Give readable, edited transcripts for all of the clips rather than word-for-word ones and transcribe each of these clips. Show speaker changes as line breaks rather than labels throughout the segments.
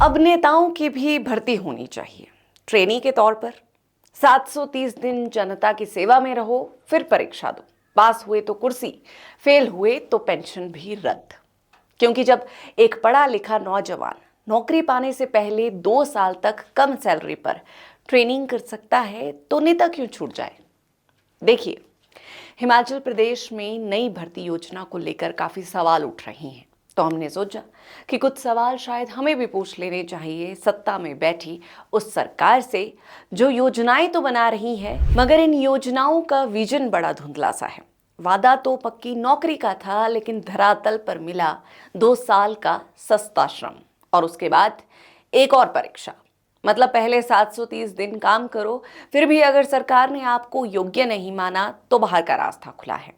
अब नेताओं की भी भर्ती होनी चाहिए ट्रेनी के तौर पर। 730 दिन जनता की सेवा में रहो, फिर परीक्षा दो, पास हुए तो कुर्सी, फेल हुए तो पेंशन भी रद्द। क्योंकि जब एक पढ़ा लिखा नौजवान नौकरी पाने से पहले 2 साल तक कम सैलरी पर ट्रेनिंग कर सकता है तो नेता क्यों छूट जाए। देखिए, हिमाचल प्रदेश में नई भर्ती योजना को लेकर काफी सवाल उठ रहे हैं, तो हमने सोचा कि कुछ सवाल शायद हमें भी पूछ लेने चाहिए सत्ता में बैठी उस सरकार से जो योजनाएं तो बना रही है, मगर इन योजनाओं का विजन बड़ा धुंधला सा है। वादा तो पक्की नौकरी का था, लेकिन धरातल पर मिला 2 साल का सस्ता श्रम और उसके बाद एक और परीक्षा। मतलब पहले 730 दिन काम करो, फिर भी अगर सरकार ने आपको योग्य नहीं माना तो बाहर का रास्ता खुला है।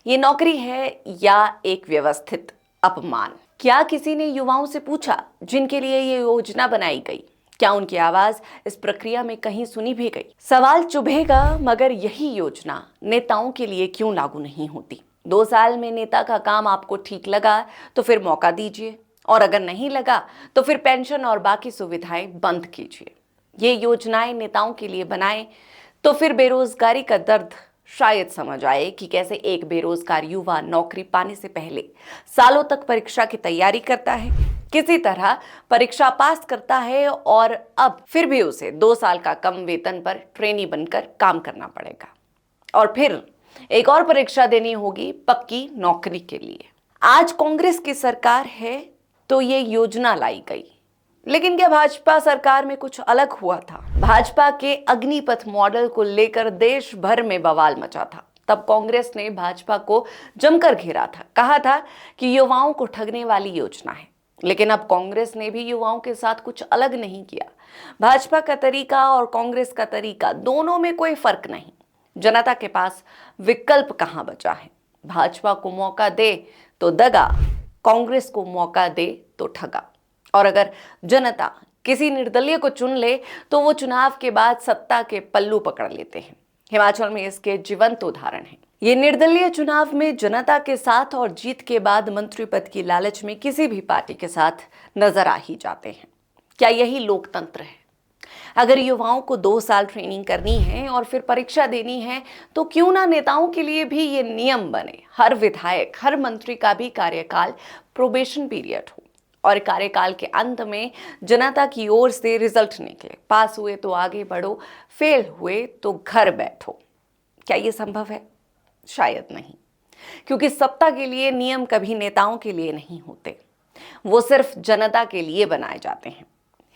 ये नौकरी है या एक व्यवस्थित अपमान? क्या किसी ने युवाओं से पूछा जिनके लिए ये योजना बनाई गई? क्या उनकी आवाज इस प्रक्रिया में कहीं सुनी भी गई? सवाल चुभेगा, मगर यही योजना नेताओं के लिए क्यों लागू नहीं होती? 2 साल में नेता का काम आपको ठीक लगा तो फिर मौका दीजिए, और अगर नहीं लगा तो फिर पेंशन और बाकी सुविधाएं बंद कीजिए। ये योजनाएं नेताओं के लिए बनाएं तो फिर बेरोजगारी का दर्द शायद समझ आए कि कैसे एक बेरोजगार युवा नौकरी पाने से पहले सालों तक परीक्षा की तैयारी करता है, किसी तरह परीक्षा पास करता है और अब फिर भी उसे 2 साल का कम वेतन पर ट्रेनी बनकर काम करना पड़ेगा और फिर एक और परीक्षा देनी होगी पक्की नौकरी के लिए। आज कांग्रेस की सरकार है तो ये योजना लाई गई, लेकिन क्या भाजपा सरकार में कुछ अलग हुआ था? भाजपा के अग्निपथ मॉडल को लेकर देश भर में बवाल मचा था। तब कांग्रेस ने भाजपा को जमकर घेरा था, कहा था कि युवाओं को ठगने वाली योजना है। लेकिन अब कांग्रेस ने भी युवाओं के साथ कुछ अलग नहीं किया। भाजपा का तरीका और कांग्रेस का तरीका, दोनों में कोई फर्क नहीं। जनता के पास विकल्प कहां बचा है? भाजपा को मौका दे तो दगा, कांग्रेस को मौका दे तो ठगा। और अगर जनता किसी निर्दलीय को चुन ले तो वो चुनाव के बाद सत्ता के पल्लू पकड़ लेते हैं। हिमाचल में इसके जीवंत उदाहरण हैं। ये निर्दलीय चुनाव में जनता के साथ और जीत के बाद मंत्री पद की लालच में किसी भी पार्टी के साथ नजर आ ही जाते हैं। क्या यही लोकतंत्र है? अगर युवाओं को 2 साल ट्रेनिंग करनी है और फिर परीक्षा देनी है तो क्यों ना नेताओं के लिए भी ये नियम बने, हर विधायक, हर मंत्री का भी कार्यकाल प्रोबेशन पीरियड हो और कार्यकाल के अंत में जनता की ओर से रिजल्ट निकले। पास हुए तो आगे बढ़ो, फेल हुए तो घर बैठो। क्या ये संभव है? शायद नहीं, क्योंकि सत्ता के लिए नियम कभी नेताओं के लिए नहीं होते, वो सिर्फ जनता के लिए बनाए जाते हैं।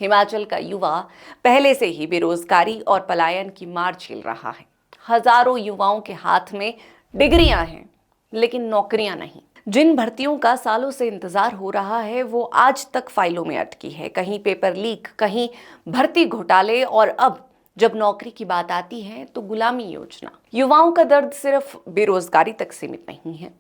हिमाचल का युवा पहले से ही बेरोजगारी और पलायन की मार झेल रहा है। हजारों युवाओं के हाथ में डिग्रियां हैं लेकिन नौकरियां नहीं। जिन भर्तियों का सालों से इंतजार हो रहा है वो आज तक फाइलों में अटकी है। कहीं पेपर लीक, कहीं भर्ती घोटाले, और अब जब नौकरी की बात आती है तो गुलामी योजना। युवाओं का दर्द सिर्फ बेरोजगारी तक सीमित नहीं है।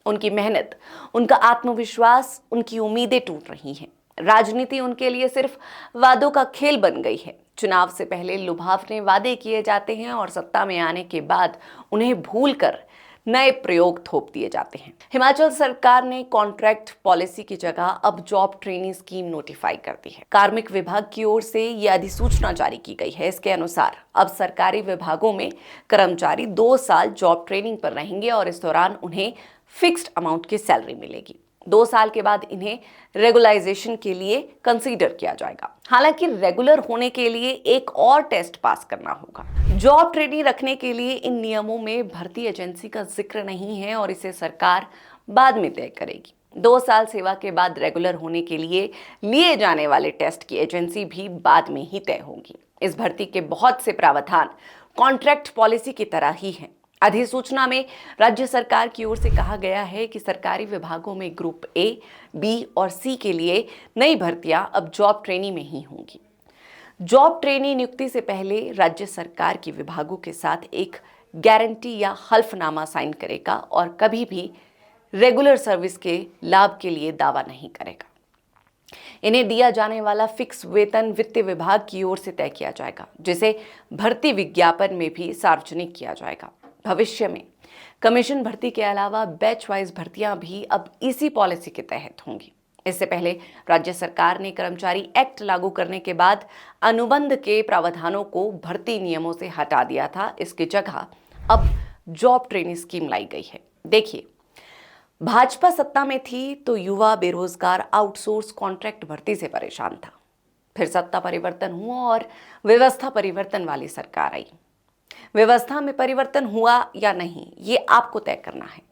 उनकी मेहनत, उनका आत्मविश्वास, उनकी उम्मीदें टूट रही हैं। राजनीति उनके लिए सिर्फ वादों का खेल बन गई है। चुनाव से पहले लुभावने वादे किए जाते हैं और सत्ता में आने के बाद उन्हें भूलकर नए प्रयोग थोप दिए जाते हैं। हिमाचल सरकार ने कॉन्ट्रैक्ट पॉलिसी की जगह अब जॉब ट्रेनिंग स्कीम नोटिफाई कर दी है। कार्मिक विभाग की ओर से यह अधिसूचना जारी की गई है। इसके अनुसार अब सरकारी विभागों में कर्मचारी 2 साल जॉब ट्रेनिंग पर रहेंगे और इस दौरान उन्हें फिक्स्ड अमाउंट की सैलरी मिलेगी। 2 साल के बाद इन्हें रेगुलाइजेशन के लिए कंसीडर किया जाएगा। हालांकि रेगुलर होने के लिए एक और टेस्ट पास करना होगा। जॉब ट्रेनिंग रखने के लिए इन नियमों में भर्ती एजेंसी का जिक्र नहीं है और इसे सरकार बाद में तय करेगी। 2 साल सेवा के बाद रेगुलर होने के लिए जाने वाले टेस्ट की एजेंसी भी बाद में ही तय होगी। इस भर्ती के बहुत से प्रावधान कॉन्ट्रैक्ट पॉलिसी की तरह ही हैं। अधिसूचना में राज्य सरकार की ओर से कहा गया है कि सरकारी विभागों में ग्रुप ए, बी और सी के लिए नई भर्तियां अब जॉब ट्रेनी में ही होंगी। जॉब ट्रेनी नियुक्ति से पहले राज्य सरकार के विभागों के साथ एक गारंटी या हल्फनामा साइन करेगा और कभी भी रेगुलर सर्विस के लाभ के लिए दावा नहीं करेगा। इन्हें दिया जाने वाला फिक्स वेतन वित्त विभाग की ओर से तय किया जाएगा, जिसे भर्ती विज्ञापन में भी सार्वजनिक किया जाएगा। भविष्य में कमीशन भर्ती के अलावा बैच वाइज भर्तियां भी अब इसी पॉलिसी के तहत होंगी। इससे पहले राज्य सरकार ने कर्मचारी एक्ट लागू करने के बाद अनुबंध के प्रावधानों को भर्ती नियमों से हटा दिया था। इसकी जगह अब जॉब ट्रेनिंग स्कीम लाई गई है। देखिए, भाजपा सत्ता में थी तो युवा बेरोजगार आउटसोर्स कॉन्ट्रैक्ट भर्ती से परेशान था। फिर सत्ता परिवर्तन हुआ और व्यवस्था परिवर्तन वाली सरकार आई। व्यवस्था में परिवर्तन हुआ या नहीं, ये आपको तय करना है,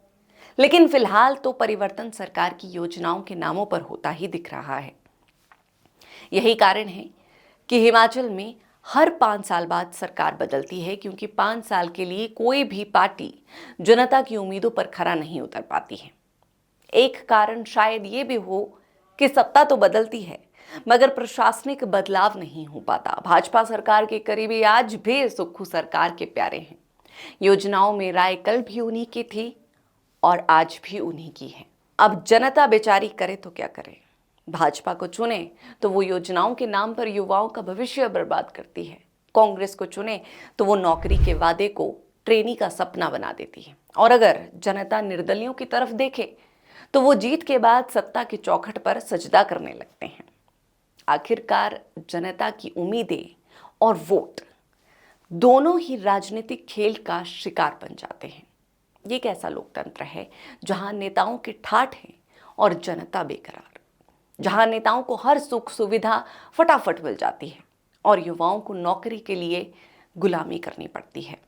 लेकिन फिलहाल तो परिवर्तन सरकार की योजनाओं के नामों पर होता ही दिख रहा है। यही कारण है कि हिमाचल में हर 5 साल बाद सरकार बदलती है, क्योंकि 5 साल के लिए कोई भी पार्टी जनता की उम्मीदों पर खरा नहीं उतर पाती है। एक कारण शायद ये भी हो कि सत्ता तो बदलती है मगर प्रशासनिक बदलाव नहीं हो पाता। भाजपा सरकार के करीबी आज भी सुक्खू सरकार के प्यारे हैं। योजनाओं में राय कल भी उन्हीं की थी और आज भी उन्हीं की है। अब जनता बेचारी करे तो क्या करे। भाजपा को चुने तो वो योजनाओं के नाम पर युवाओं का भविष्य बर्बाद करती है। कांग्रेस को चुने तो वो नौकरी के वादे को ट्रेनी का सपना बना देती है। और अगर जनता निर्दलियों की तरफ देखे तो वो जीत के बाद सत्ता की चौखट पर सजदा करने लगते हैं। आखिरकार जनता की उम्मीदें और वोट दोनों ही राजनीतिक खेल का शिकार बन जाते हैं। ये कैसा लोकतंत्र है जहां नेताओं की ठाठ है और जनता बेकरार, जहां नेताओं को हर सुख सुविधा फटाफट मिल जाती है और युवाओं को नौकरी के लिए गुलामी करनी पड़ती है।